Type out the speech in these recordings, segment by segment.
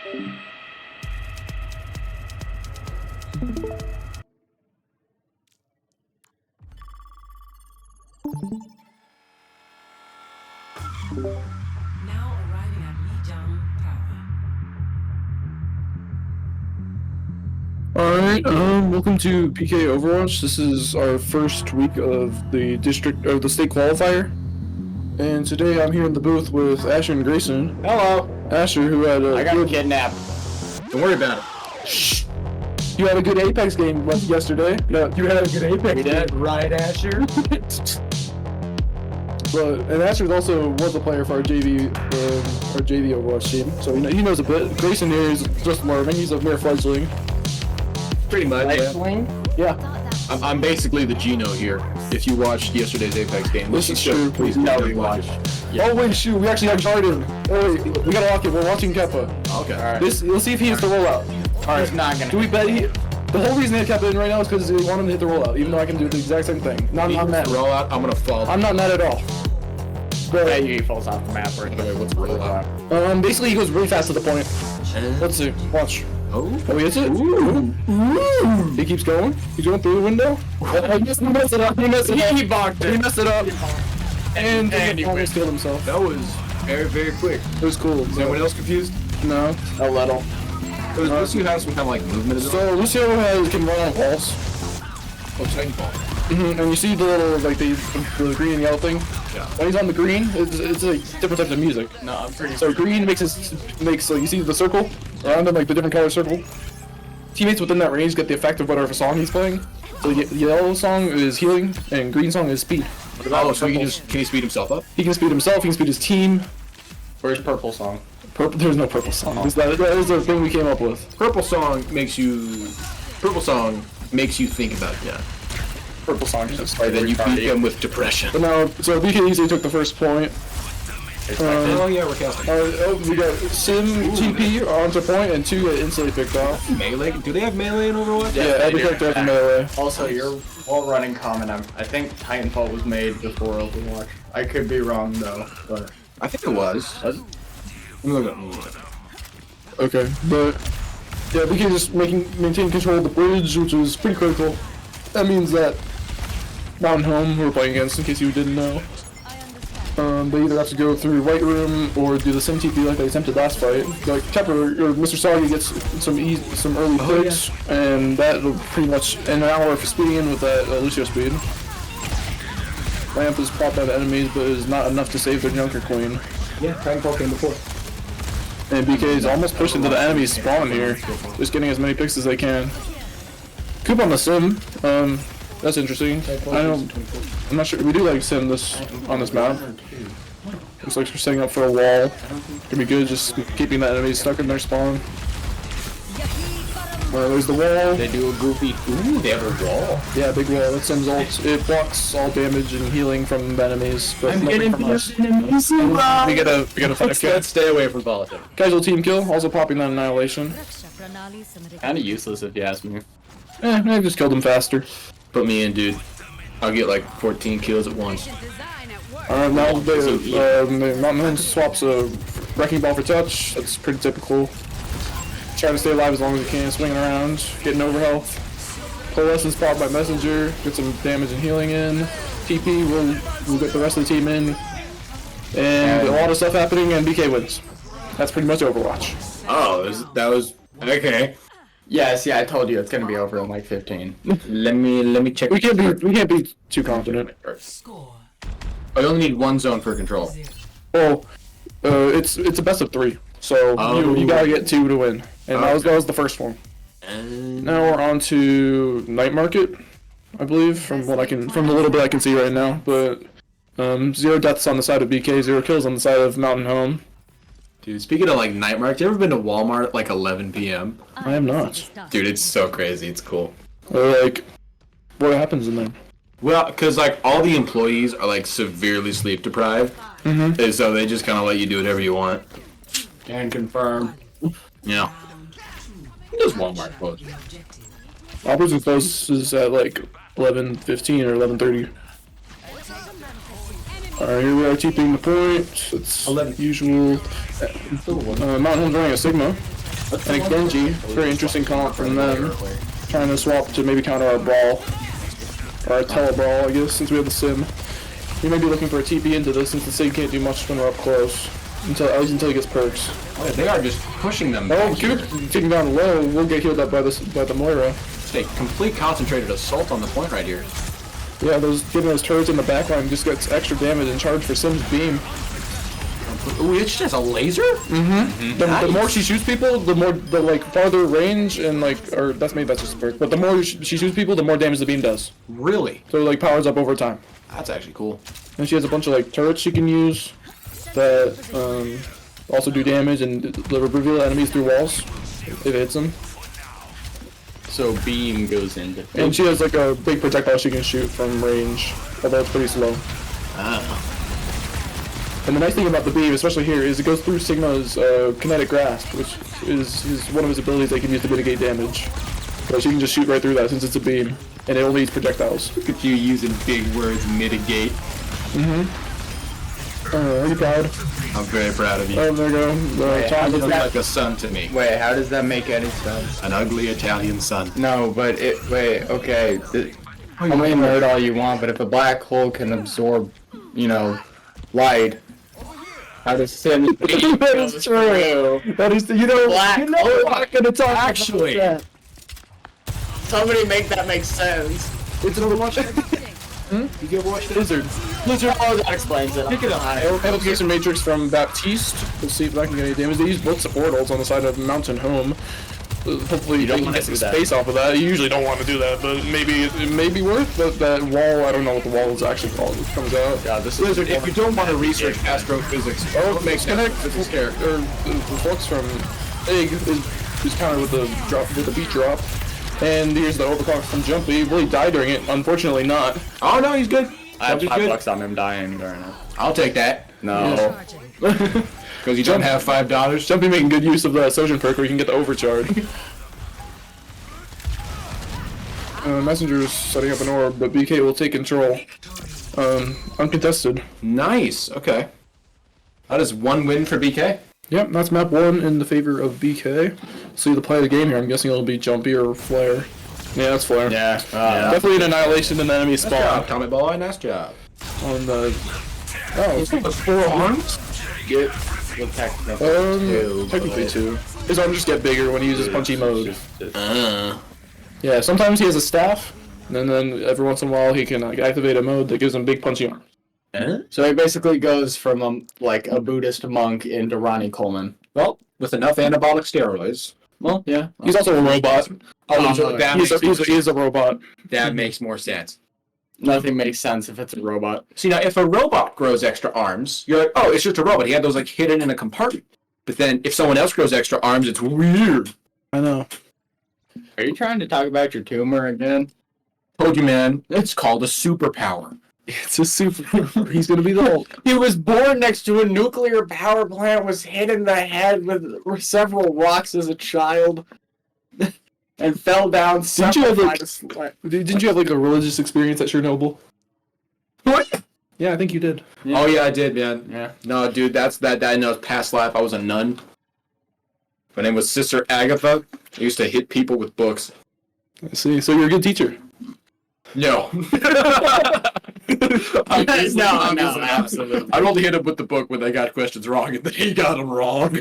Now arriving at Lijiang Tower. Alright, welcome to PK Overwatch. This is our first week of the state qualifier. And today I'm here in the booth with Asher and Grayson. Hello. Asher, who had I got kidnapped. Don't worry about it. Shh. You had a good Apex game yesterday. Yeah, you had a good Apex game. Right, Asher? And Asher also was a player for our JV Overwatch team, so he knows a bit. Grayson here is just learning. He's a mere fledgling. Pretty much. Yeah. I'm basically the Geno here. If you watched yesterday's Apex game, This is true. Please watch. Yeah. Oh wait, shoot, we actually have Jordan. Oh wait, we gotta lock it. We're watching Keppa. Okay. Alright. We'll see if he hits the rollout. Alright. He's not gonna. Do we bet he? The whole reason I kept it in right now is because we want him to hit the rollout, even though I can do the exact same thing. I'm not mad. Rollout, I'm gonna fall. I'm not mad at all. But He falls off the map right away. What's rollout? basically he goes really fast to the point. Let's see. Watch. Oh, he hits it. Ooh. He keeps going. He's going through the window. He messed it up. He messed it up. He bonked it. He messed it up. And he he almost killed himself. that was very, very quick. It was cool. Is anyone else confused? No. A little. Does Lucio have some kind of like movement? So Lucio can run on walls. Oh, Titan ball. And you see the little the green and yellow thing. Yeah. When he's on the green, it's like different types of music. No, I'm pretty. So green makes you see the circle around him, like the different color circle. Teammates within that range get the effect of whatever song he's playing. So the yellow song is healing, and green song is speed. Oh, so can he speed himself up? He can speed himself. He can speed his team. Where's purple song? There's no purple song. That is the thing we came up with. Purple song makes you think about death. Purple song is just And then you beat them with depression. But now, so BKHS took the first point. Oh yeah, we're casting. We got Sim TP onto point and 2 get instantly picked off. Melee? Do they have melee in Overwatch? Yeah, every character has a melee. Also, your wall-running comment, I think Titanfall was made before Overwatch. I could be wrong though, but I think it was. Let me look up. Okay, but yeah, BK just maintain control of the bridge, which is pretty critical. That means that Mountain Home, who we're playing against, in case you didn't know, they either have to go through White Room or do the sim TP like they attempted last fight. Like Kepper or Mr. Soggy gets some early picks, and that will pretty much an hour for speeding in with that Lucio speed. Lamp is popped out of enemies, but is not enough to save their Junker Queen. Yeah, Titanfall came before. And BK is almost pushed into the enemy spawn here, just getting as many picks as they can. Coop on the sim, that's interesting. I'm not sure. We do like sim on this map. Looks like we're setting up for a wall. Could be good, just keeping the enemies stuck in their spawn. There's the wall. They do a goofy. Ooh, they have a wall. Yeah, big wall. That sim's ult. It blocks all damage and healing from the enemies. But I'm getting from us. We gotta 5k. Let's stay away from politics. Casual team kill, also popping that annihilation. kind of useless if you ask me. I just killed him faster. Put me in, dude. I'll get like 14 kills at once. Now the Mountain Home swaps a Wrecking Ball for touch. That's pretty typical. Trying to stay alive as long as you can, swinging around, getting over health. Coalescence popped by Messenger, get some damage and healing in. TP will get the rest of the team in. And a lot of stuff happening, and BK wins. That's pretty much Overwatch. Oh, that was okay. Yeah, see, I told you it's gonna be over in like 15. Let me check. We can't be too confident. Score. I only need one zone for control. Well, it's a best of 3, so you gotta get 2 to win, and that was the first one. Now we're on to Night Market, I believe, from the little bit I can see right now. But 0 deaths on the side of BK, 0 kills on the side of Mountain Home. Dude, speaking of like Night Market, you ever been to Walmart at like 11 p.m.? I am not. Dude, it's so crazy. It's cool. Like, what happens in there? Well, because like all the employees are like severely sleep deprived, and so they just kind of let you do whatever you want. Can confirm. Yeah. Just Walmart closed. Albertsons closes at like 11:15 or 11:30. Alright, here we are keeping the point. It's 11. usual. Mountain Home's running a Sigma. And a Genji, very interesting comp from them. Trying to swap to maybe counter our brawl. Or our tele-brawl, I guess, since we have the sim. We may be looking for a TP into this since the Sig can't do much when we're up close. At least until he gets perks. Oh, they are just pushing them. Oh, Coop taking down low. We'll get healed up by the Moira. It's a complete concentrated assault on the point right here. Yeah, getting those turrets in the backline just gets extra damage and charge for Sim's beam. Ooh, it just has a laser? The more she shoots people, the like farther range and or that's just a perk. But the more she shoots people, the more damage the beam does. Really? So it like powers up over time. That's actually cool. And she has a bunch of like turrets she can use that also do damage and reveal enemies through walls if it hits them. So beam goes into. And she has like a big projectile she can shoot from range, although it's pretty slow. Ah. And the nice thing about the beam, especially here, is it goes through Sigma's kinetic grasp, which is one of his abilities they can use to mitigate damage. So she can just shoot right through that since it's a beam, and it only needs projectiles. Look at you using big words, mitigate. Are you proud? I'm very proud of you. Oh, there you go. How You does look that, like a son to me. wait, how does that make any sense? An ugly Italian son. No, but okay. I mean, nerd all you want, but if a black hole can absorb, light, how does Sim? That is true. That is, Black I'm not gonna talk about Actually. that. Somebody make that make sense. It's an Overwatch. You get watched it? Lizard. Oh, that explains it. Pick it up. Application Matrix from Baptiste. We'll see if that can get any damage. They use both supportals on the side of Mountain Home. Hopefully you don't can wanna get some do that. space off of that. You usually don't want to do that, but maybe it may be worth that wall. I don't know what the wall is actually called. It comes out. God, this Lizard, if you don't want to research astrophysics, Oh, what makes connect astrophysics care? or the flux from Egg is countered with the drop with the beat drop. And here's the overclock from Jumpy. Will he die during it? Unfortunately not. Oh no, he's good. I have Jumpy's good. $5 on him dying right now. I'll take that. No. Because you don't have $5. Jumpy making good use of the Sojourn perk where you can get the overcharge. Messenger's setting up an orb, but BK will take control. Uncontested. Nice. Okay. That is one win for BK. Yep, that's map 1 in the favor of BK. See the play of the game here. I'm guessing it'll be Jumpy or Flare. Yeah, that's Flare. Yeah. Definitely an annihilation in the enemy Nice spawn. job, Tommy Boy. Nice job. On the... Oh, it's got 4 arms? Get Technically 2. His arms just get bigger when he uses punchy mode. Yeah, sometimes he has a staff, and then every once in a while he can activate a mode that gives him big punchy arms. So he basically goes from a Buddhist monk into Ronnie Coleman. Well, with enough anabolic steroids. Well, yeah. He's also a robot. He's a robot. That makes more sense. Nothing makes sense if it's a robot. See, now, if a robot grows extra arms, you're like, oh, it's just a robot. He had those, hidden in a compartment. But then, if someone else grows extra arms, it's weird. I know. Are you trying to talk about your tumor again? Told you, man. It's called a superpower. It's a super... He's gonna be the Hulk. He was born next to a nuclear power plant, was hit in the head with several rocks as a child, and fell down. Didn't you have a religious experience at Chernobyl? What? Yeah, I think you did. Yeah. Oh, yeah, I did, man. Yeah. No, dude, that I know past life. I was a nun. My name was Sister Agatha. I used to hit people with books. I see. So you're a good teacher. No. Absolutely. I'd only hit them with the book when they got questions wrong, and they got them wrong.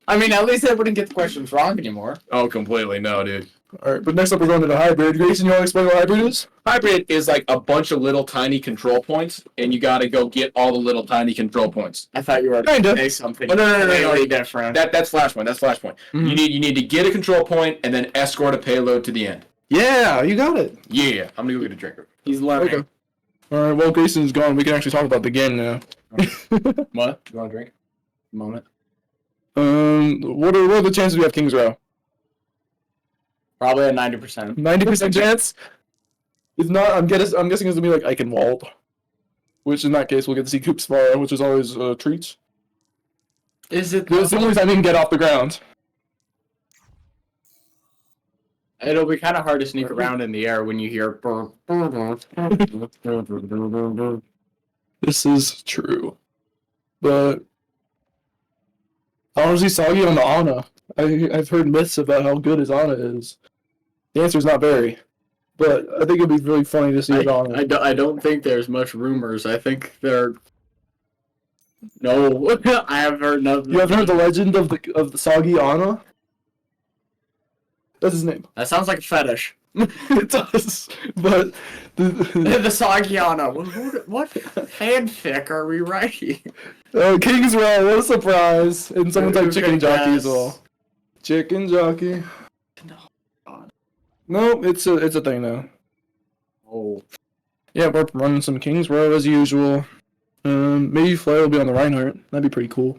I mean, at least they wouldn't get the questions wrong anymore. Oh, completely. No, dude. Alright, but next up we're going to the hybrid. Grayson, you want to explain what hybrid is? Hybrid is like a bunch of little tiny control points, and you gotta go get all the little tiny control points. I thought you were Kinda. going to say something Oh, no. really different. That's Flashpoint. That's Flashpoint. Mhm. You need to get a control point and then escort a payload to the end. Yeah, you got it. Yeah, I'm gonna go get a drink. He's learning. Okay. Alright, well Grayson's gone. We can actually talk about the game now. What? You want a drink? Moment. What are the chances we have King's Row? Probably a 90%. 90% chance? It's not, I'm guessing it's gonna be like Eichenwald. Which in that case we'll get to see Coop Spara, which is always a treat. Is it? It's the only time he can get off the ground. It'll be kind of hard to sneak around in the air when you hear. This is true. But I want to see Soggy on the Ana. I've heard myths about how good his Ana is. The answer is not very, but I think it'd be really funny to see his Ana. I don't think there's much rumors. I think there. No, I haven't heard nothing. You haven't heard the legend of the Soggy Ana? That's his name. That sounds like a fetish. It does, but The Sagiana. What fanfic are we writing? oh, King's Row, what a surprise! And someone typed Chicken Jockey as well. Chicken Jockey. No, it's a thing now. Oh. Yeah, we're running some King's Row as usual. Maybe Flair will be on the Reinhardt. That'd be pretty cool.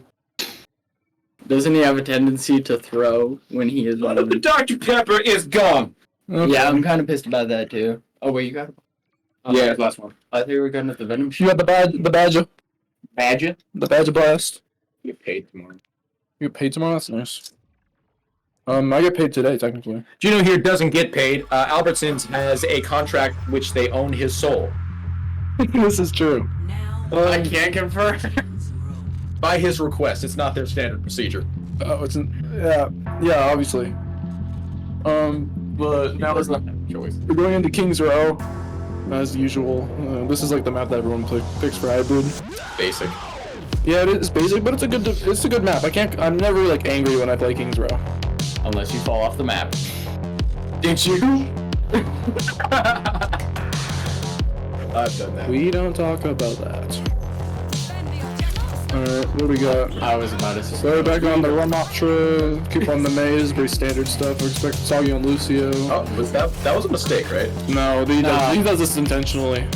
Doesn't he have a tendency to throw when he is on The Dr. Pepper is gone. Okay. Yeah, I'm kind of pissed about that too. Oh wait, you got it. Yeah, last one. I think we're going with the Venom You shit. got the Badger. Badger? The Badger Blast. You get paid tomorrow. You get paid tomorrow? That's nice. I get paid today, technically. Gino here doesn't get paid. Albertsons has a contract which they own his soul. This is true. Now, I can't confirm. By his request. It's not their standard procedure. Oh, yeah, obviously. But now Doesn't have a choice. we're going into King's Row, as usual. This is like the map that everyone picks for hybrid. Basic. Yeah, it is basic, but it's a good map. I'm never like angry when I play King's Row. Unless you fall off the map. Did you? I've done that. We don't talk about that. Alright, what do we got? I was about to say. So we're back on the Ramatra, keep on the maze, very standard stuff. We expect Soggy on Lucio. Oh, that was a mistake, right? No, he does this intentionally.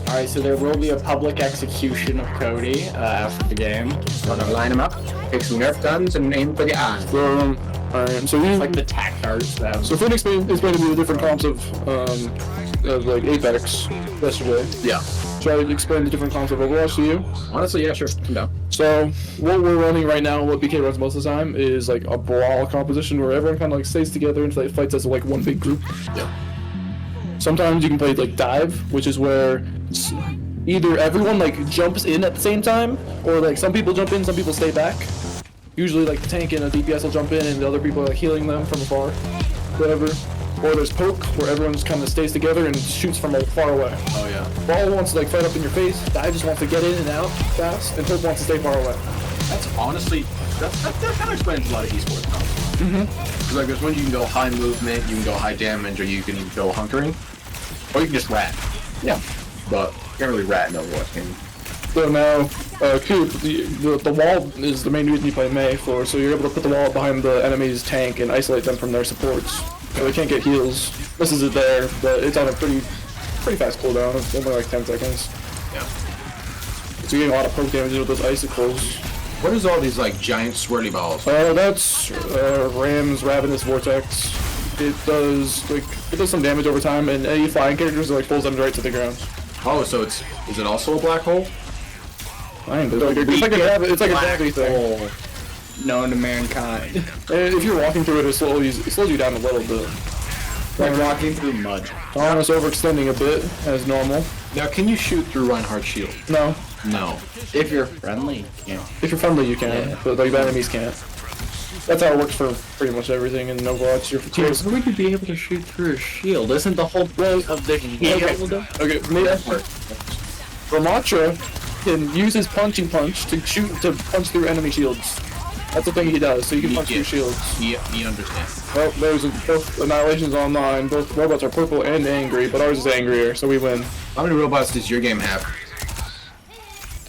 Alright, so there will be a public execution of Cody after the game. Gonna line him up, take some Nerf guns, and aim for the eyes. Alright, so It's like the tac cards. So Phoenix is going to be the different comps of like Apex yesterday. Yeah. Try to explain the different comps of Overwatch to you. Honestly, yeah, sure. I'm down. So what we're running right now, what BK runs most of the time, is like a brawl composition where everyone kind of like stays together and fights as like one big group. Yeah. Sometimes you can play like dive, which is where either everyone like jumps in at the same time, or like some people jump in, some people stay back. Usually like the tank and a DPS will jump in and the other people are like healing them from afar, whatever. Or there's poke, where everyone just kind of stays together and shoots from like, far away. Oh, yeah. Brawl wants to like fight up in your face, dive just wants to get in and out fast, and poke wants to stay far away. That's honestly, that kind of explains a lot of esports now. Because like there's when you can go high movement, you can go high damage, or you can go hunkering, or you can just rat. Yeah. But you can't really rat no what. So now, Coop, the wall is the main reason you play Mei for, so you're able to put the wall behind the enemy's tank and isolate them from their supports. So they can't get heals. This is it there, but it's on a pretty fast cooldown. It's only like 10 seconds. Yeah. So you're getting a lot of poke damage with those icicles. What is all these like giant swirly balls? That's Ram's Ravenous Vortex. It does some damage over time, and any flying characters like pulls them right to the ground. Oh, so is it also a black hole? It's like a gravity thing. Hole known to mankind. And if you're walking through it, it slows you down a little bit. Like walking through mud. Thomas overextending a bit, as normal. Now, can you shoot through Reinhardt's shield? No. No. If you're friendly, yeah. If you're friendly, you can, but like the enemies can't. That's how it works for pretty much everything in Overwatch. Your teams. So we could be able to shoot through a shield. Isn't the whole point of the shield? Okay, Ramatra can use his punching punch to punch through enemy shields. That's the thing he does, so you can punch through shields. He understands. Well, there's both Annihilations online. Both robots are purple and angry, but ours is angrier, so we win. How many robots does your game have?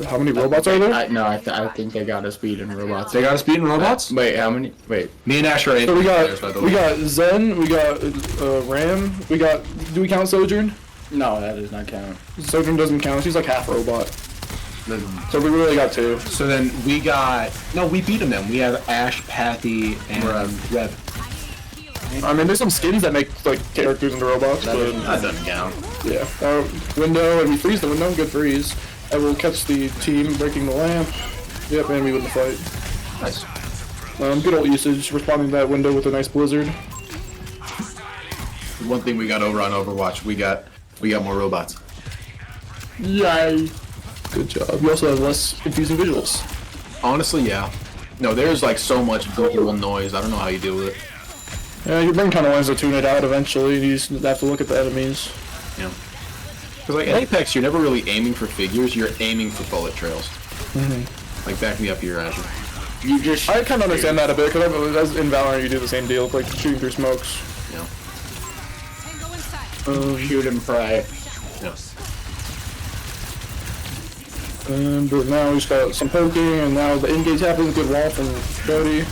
How many robots are there? I think they got us beat in robots. They got us beating robots? Wait, how many? Wait. Me and Ash are So we got Zen, we got Ram, do we count Sojourn? No, that does not count. Sojourn doesn't count, she's like half robot. So we really got two. So then we beat them then. We have Ash, Pathy, and Rev. I mean, there's some skins that make like characters into robots, but That doesn't count. yeah. Window, and we freeze the window, good freeze. I will catch the team breaking the lamp. Yep, and we win the fight. Nice. Good old usage, responding to that window with a nice blizzard. One thing we got over on Overwatch, we got more robots. Yay! Good job. You also have less confusing visuals. Honestly, yeah. No, there's like so much visual noise. I don't know how you deal with it. Yeah, your brain kind of learns to tune it out eventually. You just have to look at the enemies. Yeah. Because like in Apex, you're never really aiming for figures. You're aiming for bullet trails. Like back me up here, Azure. You just. I kind of understand that a bit because in Valorant you do the same deal, like shooting through smokes. Yeah. Shoot and pray. Yeah. But now he's got some poking, and now the engage happens. Good wall from Cody.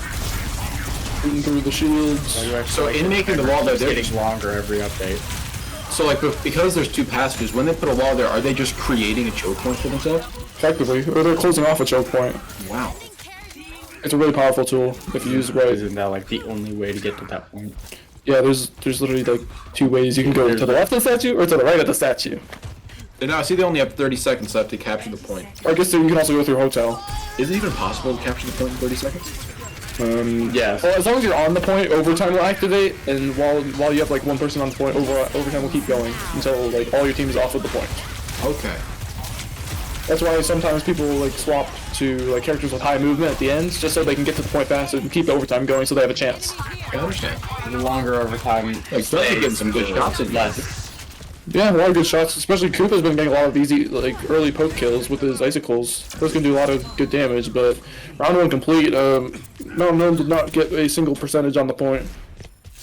Shooting through the shields. So in making the wall, though, it's they're getting longer every update. so like because there's two passages. When they put a wall there, are they just creating a choke point for themselves? Effectively, or they're closing off a choke point. Wow. It's a really powerful tool if you use it right. Isn't that like the only way to get to that point? Yeah, there's literally like two ways you can go to the left of the statue or to the right of the statue. And now I see they only have 30 seconds left to capture the point. Or I guess you can also go through hotel. Is it even possible to capture the point in 30 seconds? Yes. Well, as long as you're on the point, overtime will activate, and while you have like one person on the point, overtime will keep going until like all your team is off of the point. Okay. That's why sometimes people like swap to like characters with high movement at the end, just so they can get to the point faster and keep the overtime going, so they have a chance. I understand. The longer overtime. Like, they're getting some good shots in less. Yeah, a lot of good shots. Especially Koopa's been getting a lot of easy like early poke kills with his icicles. Those can do a lot of good damage, but round one complete. Mountain did not get a single percentage on the point.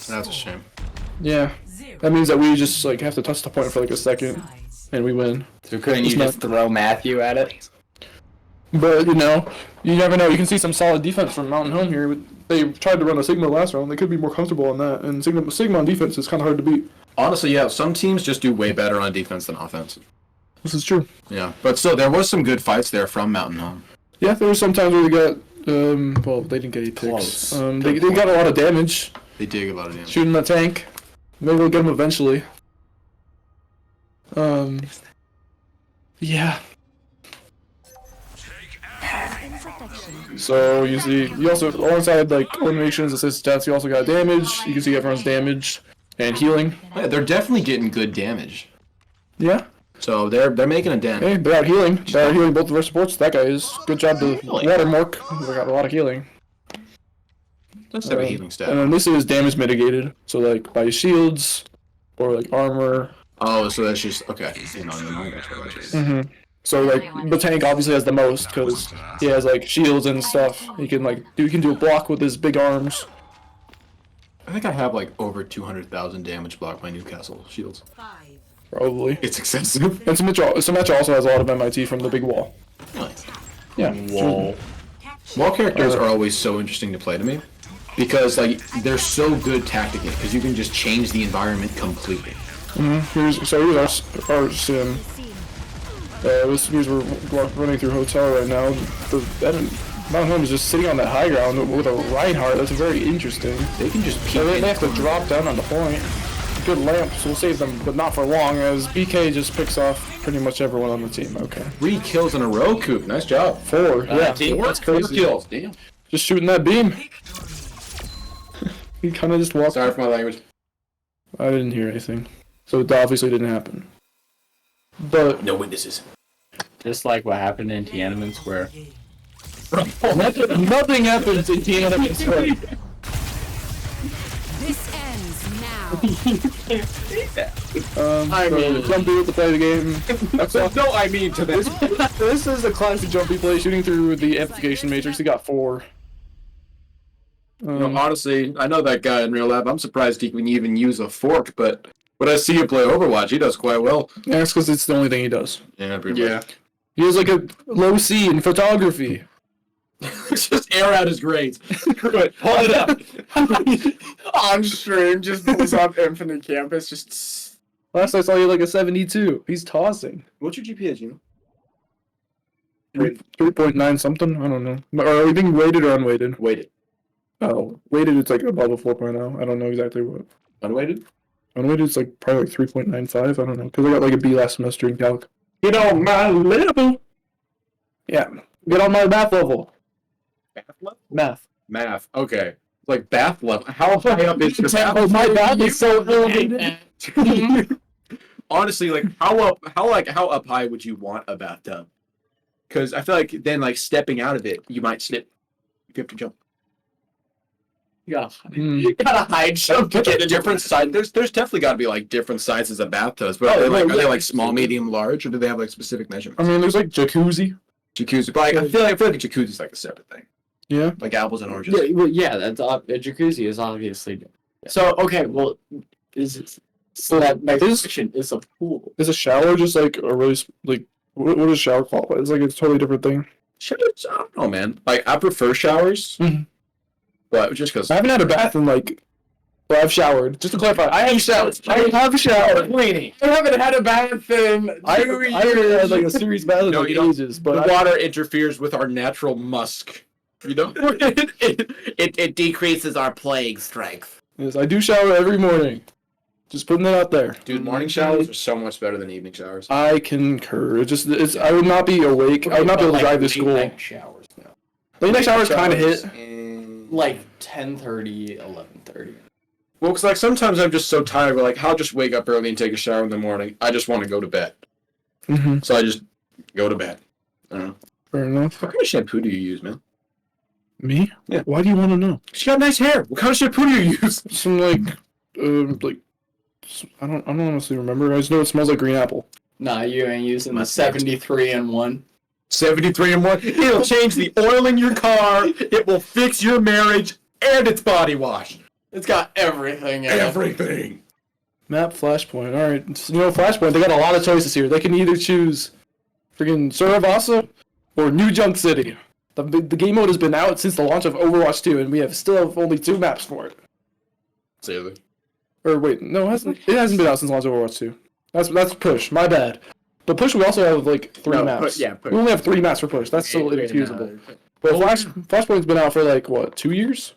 That's a shame. Yeah, that means that we just like have to touch the point for like a second, and we win. So couldn't you It's not- just throw Matthew at it? But you know, you never know. You can see some solid defense from Mountain Home here. They tried to run a Sigma last round. They could be more comfortable on that. And Sigma on defense is kind of hard to beat. Honestly, yeah, some teams just do way better on defense than offense. This is true. Yeah, but still, there was some good fights there from Mountain Home. Yeah, there were some times where they got, well, they didn't get any Close. picks. They got a lot of damage They did a lot of damage. shooting the tank. Maybe we'll get them eventually. Yeah. So you see, you also alongside like eliminations, assist stats, you also got damage. You can see everyone's damage and healing. Yeah, they're definitely getting good damage. Yeah. So they're making a dent. Hey, they're out healing. They're out healing both of their supports. That guy is. Good job to Watermark. They got a lot of healing. Let's have a healing stat. And then this is damage mitigated. So like by shields or like armor. Oh, so that's just okay. You know, I got you. So like the tank obviously has the most because he has like shields and stuff. He can do a block with his big arms. I think I have like over 200,000 damage blocked by Newcastle shields. Probably. It's excessive. And Symmetra also has a lot of MIT from the big wall. Really? Yeah. Whoa. Wall characters are always so interesting to play to me because like they're so good tactically because you can just change the environment completely. Here's our sim. This means we're running through hotel right now. Mount Home is just sitting on that high ground with a Reinhardt. That's very interesting. They can just peek So they in. have to drop down on the point. Good lamps will save them, but not for long, as BK just picks off pretty much everyone on the team. Okay. 3 kills in a row, Coop. Nice job. 4. Yeah, Teamwork. that's crazy. 4 kills. Damn. Just shooting that beam. He kind of just walked. Sorry for my language. I didn't hear anything, so it obviously didn't happen. But No witnesses. Just like what happened in Tiananmen Square. nothing happens in Tiananmen Square. This ends now. I mean, Jumpy to play the game. That's all. No, I mean to this. This is a classic Jumpy play, shooting through the amplification matrix. He got 4. You know, honestly, I know that guy in real life. I'm surprised he can even use a fork, but when I see him play Overwatch, he does quite well. Yeah, it's because it's the only thing he does. Yeah, pretty much. He has like a low C in photography. Just air out his grades. Screw it. Hold it up. On stream, just pulls up Infinite Campus, just. Last I saw you like a 72. He's tossing. What's your GPA, you know? 3.9 something? I don't know. Are we being weighted or unweighted? Weighted. Oh, weighted it's like above a 4.0. I don't know exactly what. Unweighted? Unweighted it's like probably like 3.95. I don't know. Because I got like a B last semester in calc. Get on my level. Yeah. Get on my math level. Math level? Math. Math. Okay. Like bath level. How high up is your bath? Oh, my math is so elevated. Honestly, like how up high would you want a bathtub? Because I feel like then like stepping out of it, you might slip. You have to jump. Yeah. Hmm. You gotta hide something. Okay, the different size. There's definitely got to be like different sizes of bathtubs. But are they like small, medium, large, or do they have like specific measurements? I mean, there's like jacuzzi. Jacuzzi, but like, I feel like a jacuzzi's like a separate thing. Yeah. Like apples and oranges. Yeah, well, yeah, that's a jacuzzi is obviously. So okay, well, that question is a pool. Is a shower just like a really like what does shower qualify? It's like it's a totally different thing. Showers, I don't know, man. Like I prefer showers, but just because I haven't had a bath in like. Well, I've showered. Just to clarify, I have showered. I have showered. I haven't had a bath in 2 I haven't had like a serious bath in No, like you don't. ages, but the water interferes with our natural musk. You know, It decreases our playing strength. yes, I do shower every morning. Just putting it out there. dude. Morning showers are so much better than evening showers. I concur. It's I would not be awake. I would not be able to drive to school. Late-night showers now. Late night showers kind of hit. Like 10:30, 11:30. Well, because like sometimes I'm just so tired. But like, I'll just wake up early and take a shower in the morning. I just want to go to bed, so I just go to bed. I don't know. Fair enough. What kind of shampoo do you use, man? Me? Yeah. Why do you want to know? She got nice hair. What kind of shampoo do you use? Some like I don't honestly remember. I just know it smells like green apple. Nah, you ain't using the 73 in 1. 73 and 1. It'll change the oil in your car. It will fix your marriage, and it's body wash. It's got everything in it. Everything. Map Flashpoint. All right, so, Flashpoint. They got a lot of choices here. They can either choose freaking Surabasa or New Junk City. The game mode has been out since the launch of Overwatch 2, and we have only 2 maps for it. Seriously. Or wait, no, it hasn't been out since the launch of Overwatch 2. That's Push. My bad. But Push, we also have like 3 maps. Push. We only have 3 maps for Push. That's still inexcusable. But Flashpoint's been out for like what, 2 years?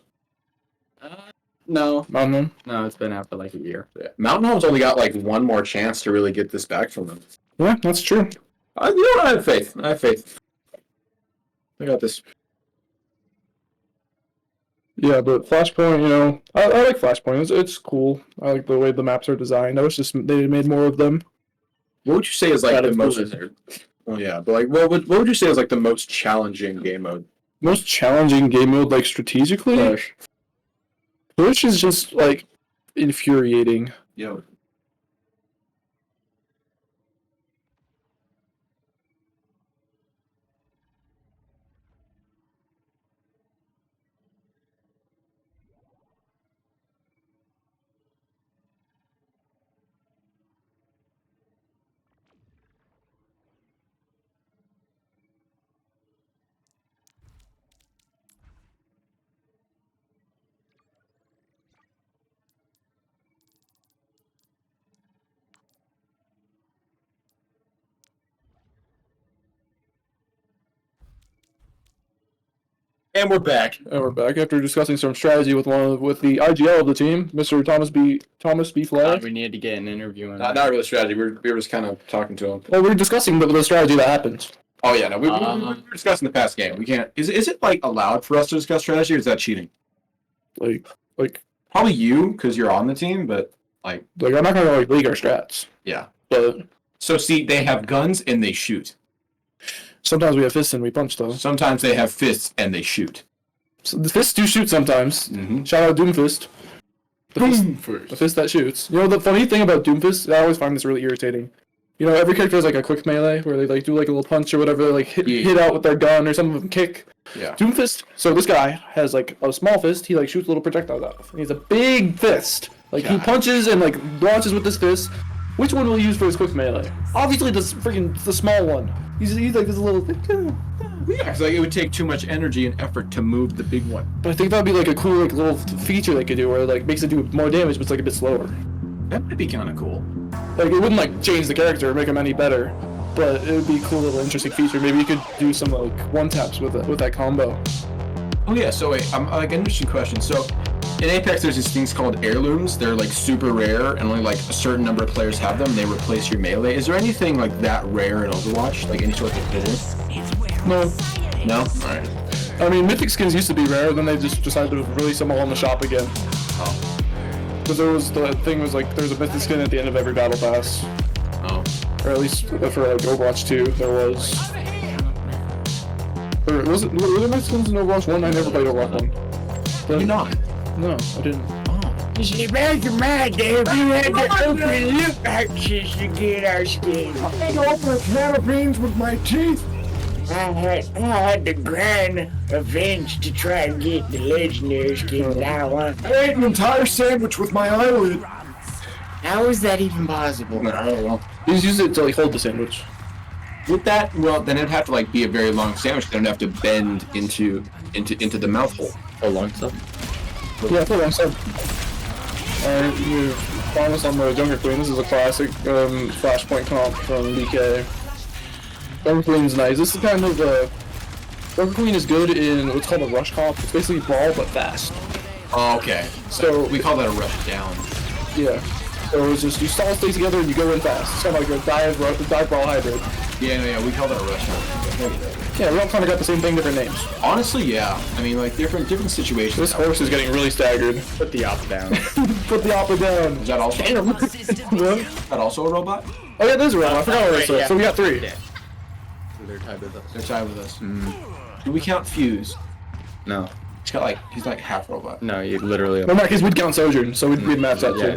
No. Mountain Home. No, it's been out for like a year. Yeah. Mountain Home's only got like one more chance to really get this back from them. Yeah, that's true. You know what? I have faith. I got this. Yeah, but Flashpoint, I like Flashpoint. It's cool. I like the way the maps are designed. I wish they made more of them. What would you say is like Out the of most? Blizzard. Oh yeah, but like, what would you say is like the most challenging game mode? Most challenging game mode, like strategically? Push. Push is just like infuriating. Yo. And we're back. And we're back after discussing some strategy with the IGL of the team, Mr. Thomas B. Flag. We need to get an interview on Not that. really strategy. We were just kind of talking to him. Well, we're discussing the strategy that happened. Oh yeah, no, we were discussing the past game. We can't. Is it like allowed for us to discuss strategy, or is that cheating? Like Probably you, because you're on the team. But I'm not gonna like leak our strats, yeah. but So see, they have guns and they shoot. sometimes we have fists and we punch though. Sometimes they have fists and they shoot. So the fists do shoot sometimes. Mm-hmm. Shout out Doomfist. The fist that shoots. The funny thing about Doomfist, I always find this really irritating. Every character has like a quick melee where they like do like a little punch or whatever, like hit out with their gun, or some of them kick. Yeah. Doomfist. So this guy has like a small fist. He like shoots little projectiles out. And he has a big fist. Like he God. punches and like launches with this fist. Which one will he use for his quick melee? Obviously the small one. He's like this little. Yeah, because like it would take too much energy and effort to move the big one. But I think that'd be like a cool like little feature they could do where it like makes it do more damage, but it's like a bit slower. That might be kind of cool. Like it wouldn't like change the character or make him any better, but it would be a cool little interesting feature. Maybe you could do some like one taps with that combo. Oh yeah, so wait, like an interesting question. So in Apex, there's these things called heirlooms. They're like super rare, and only like a certain number of players have them. They replace your melee. Is there anything like that rare in Overwatch, like any sort of thing? No, No. All right. I mean mythic skins used to be rare, then they just decided to release them all in the shop again. Oh. Because there's a mythic skin at the end of every battle pass, Oh. or at least for like Overwatch 2 there was. Or was it? Were there Mexicans in Overwatch 1? I never played Overwatch 1. Did you not? No, I didn't. She made you mad, Dave. You had to open look access to get our skin. I had to open a can of beans with my teeth. I had to grind a venge to try and get the legendary skin that I want. I ate an entire sandwich with my eyelid. How is that even possible? I don't know. You just use it to like hold the sandwich. With that, well, then it'd have to like be a very long sandwich. Then it'd have to bend into the mouth hole. A long stuff. Yeah, that's what I said. Alright, we're almost on the Junker Queen. This is a classic Flashpoint comp from BK. Junker Queen's nice. This is kind of Junker Queen is good in what's called a rush comp. It's basically brawl but fast. Oh, okay. So we call that a rush down. Yeah. So it's just you stall stay together and you go in fast. It's kind of like a dive brawl hybrid. Yeah, we call that a rush down. Yeah, we all kind of got the same thing, different names. Honestly, yeah. I mean, like different situations. This horse is getting really staggered. Put the op down. Put the opera down. Is that also? What? Is that also a robot? Oh yeah, there's a round. I forgot what it was. So we got 3. Yeah. They're tied with us. They're tied with us. Do we count Fuse? No. He's like half robot. No, you literally. No, because we'd count Sojourn, so we'd match that too.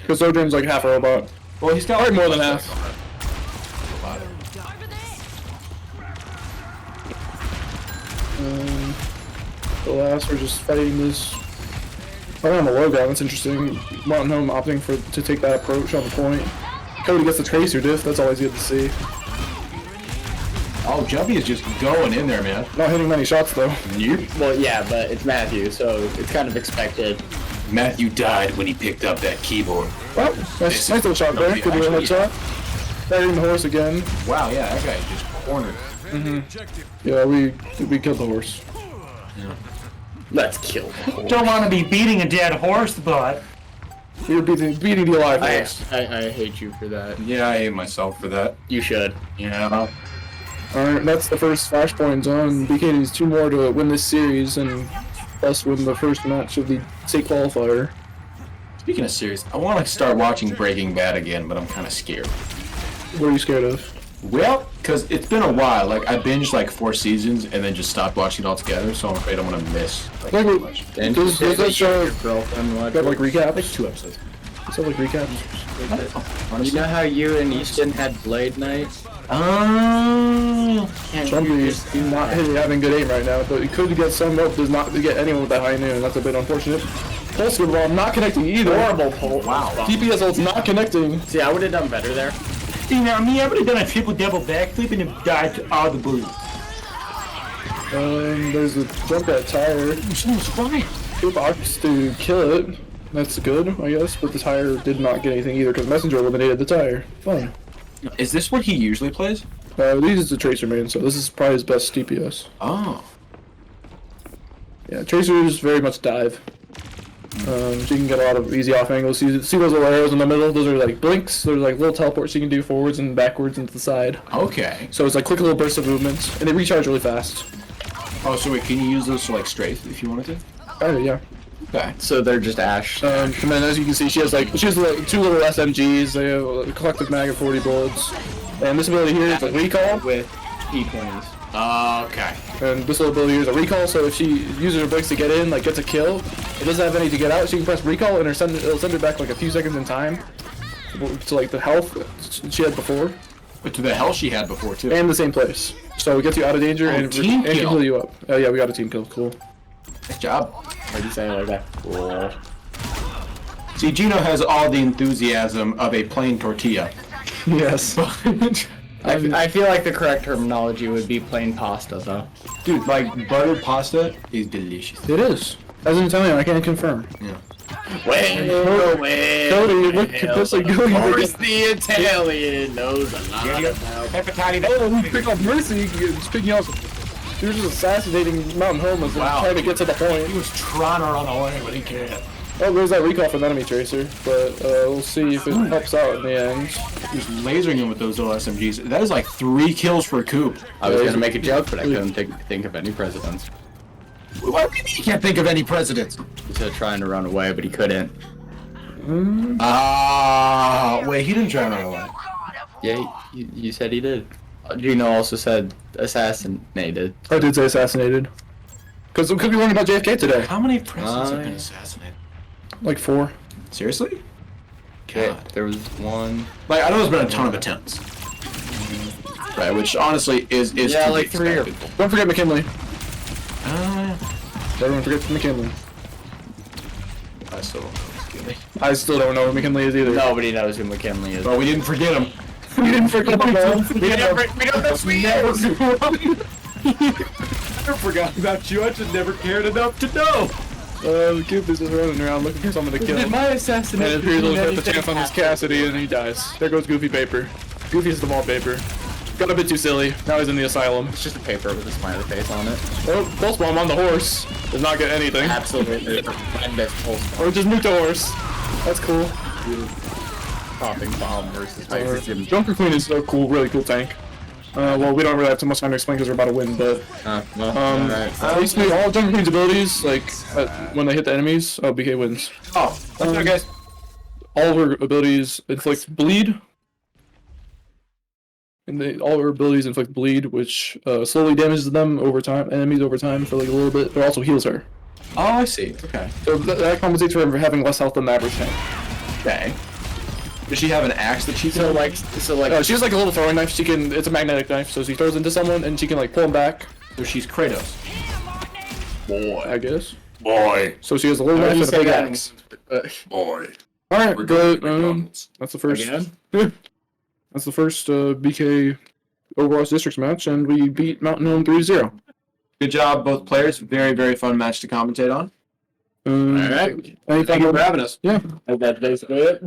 Because Sojourn's like half a robot. Well, he's got Probably more than half. The last, we're just fighting this. Probably on the low ground, that's interesting. Mountain Home opting to take that approach on the point. Cody gets the Tracer diff, that's always good to see. Oh, Jumpy is just going in there, man. Not hitting many shots though. Well, yeah, but it's Matthew, so it's kind of expected. Matthew died when he picked up that keyboard. Well, nice little shot there. Could do a headshot. Fighting the horse again. Wow, yeah, that guy just cornered. Yeah, we killed the horse. Let's kill the horse. Don't want to be beating a dead horse, but We were beating the alive I horse. hate you for that. Yeah, I hate myself for that. You should. Yeah. Alright, that's the first Flashpoint on. BK needs 2 more to win this series and thus win the first match of the state qualifier. Speaking of series, I want to start watching Breaking Bad again, but I'm kind of scared. What are you scared of? Well, because it's been a while. Like, I binged like 4 seasons and then just stopped watching it altogether, so I'm afraid I'm going to miss Like, too much. And does that show your girlfriend watch? got like recaps? Like 2 episodes. Does that like recaps? You know how you and Easton had Blade Night? Jumpy is not having good aim right now, but he could get some up, does not get anyone with that high noon. That's a bit unfortunate. Pulse good ball, not connecting either. Horrible pull. Wow. DPS ult's not connecting. See, I would have done better there. see now me, I would have done a triple double backflip and have died to all the blue. There's a jump at tire. Good box to kill it. That's good, I guess, but the tire did not get anything either because Messenger eliminated the tire. Fun. Is this what he usually plays? These is the Tracer main, so this is probably his best DPS. Oh. Yeah, Tracer is very much dive. So you can get a lot of easy off angles. See those little arrows in the middle? Those are like blinks. They're like little teleports you can do forwards and backwards and to the side. Okay. So it's like quick little bursts of movement, and they recharge really fast. Oh, so wait, can you use those for like strafe if you wanted to? Oh yeah. Okay. So they're just Ash. And then as you can see, she has like 2 little SMGs. They have a collective mag of 40 bullets. And this ability here is a recall. With E20s. Okay. And this little ability here is a recall. So if she uses her blinks to get in, like gets a kill, it doesn't have any to get out. She can press recall and it'll send her back like a few seconds in time to like the health she had before. But to the hell she had before too. And the same place. So it gets you out of danger and team can kill. heal you up. Oh yeah, we got a team kill. Cool. Nice job. Why do you say it like that? Cool. See, Gino has all the enthusiasm of a plain tortilla. Yes. I feel like the correct terminology would be plain pasta, though. Dude, like buttered pasta is delicious. It is. As an Italian, I can't confirm. Yeah. Cody, look at this. Like, go. Course the Italian knows a lot about. Oh, we pick up Mercy. Just picking up. He was just assassinating Mountain Home as Wow. trying to get to the point. He was trying to run away, but he can't. Oh, there's that recall from enemy tracer, but we'll see if it helps out in the end. He was lasering him with those little SMGs. That is like 3 kills for Coop. I was gonna make a joke, but I couldn't think of any presidents. What do you mean you can't think of any presidents? He said trying to run away, but he couldn't. Ah, wait, he didn't try to run away. Yeah, you said he did. Gino also said assassinated. I did say assassinated. Because we learned about JFK today. How many presidents have been assassinated? Like 4. Seriously? Okay, God. there was one. Like, I know there's been a ton of attempts. Right, which honestly is Yeah, to be like 3 or expected. Don't forget McKinley. Uh, Everyone forgets McKinley. I still don't know. I still don't know who McKinley is either. Nobody knows who McKinley is. But we didn't forget him. You didn't forget him, bro. We don't know who he is. I never forgot about you. I just never cared enough to know. The Goofy is just running around looking for someone to kill. Did my And assassination it appears mean he'll get the anything? chance on this Cassidy and he dies. There goes Goofy Paper. Goofy's the wallpaper. Got a bit too silly. Now he's in the asylum. It's just a paper with a smiley face on it. Oh, Pulse Bomb on the horse. Does not get anything. Absolutely horrendous pulse Or just nuke the horse. That's cool. popping bomb versus Isis. Junker Queen is a cool, really cool tank. Well, we don't really have too much time to explain because we're about to win, but Alright. basically all Junker Queen's abilities, like when they hit the enemies, BK wins. Oh, that's right, guys. All of her abilities inflict bleed. And all her abilities inflict bleed, which slowly damages them over time, enemies over time for like a little bit, but also heals her. Oh, I see. Okay. So that compensates for her having less health than the average tank. Okay. Does she have an axe that she can She has like a little throwing knife. She can. It's a magnetic knife, so she throws into someone and she can like pull them back. So she's Kratos. Boy, I guess. Boy. So she has a little knife and a big axe. Boy. All right, We're but going that's the first. Again? That's the first BK Overwatch Districts match, and we beat Mountain Home 3-0. Good job, both players. Very, very fun match to commentate on. Alright. Thank you for having us. Yeah. And that's basically it.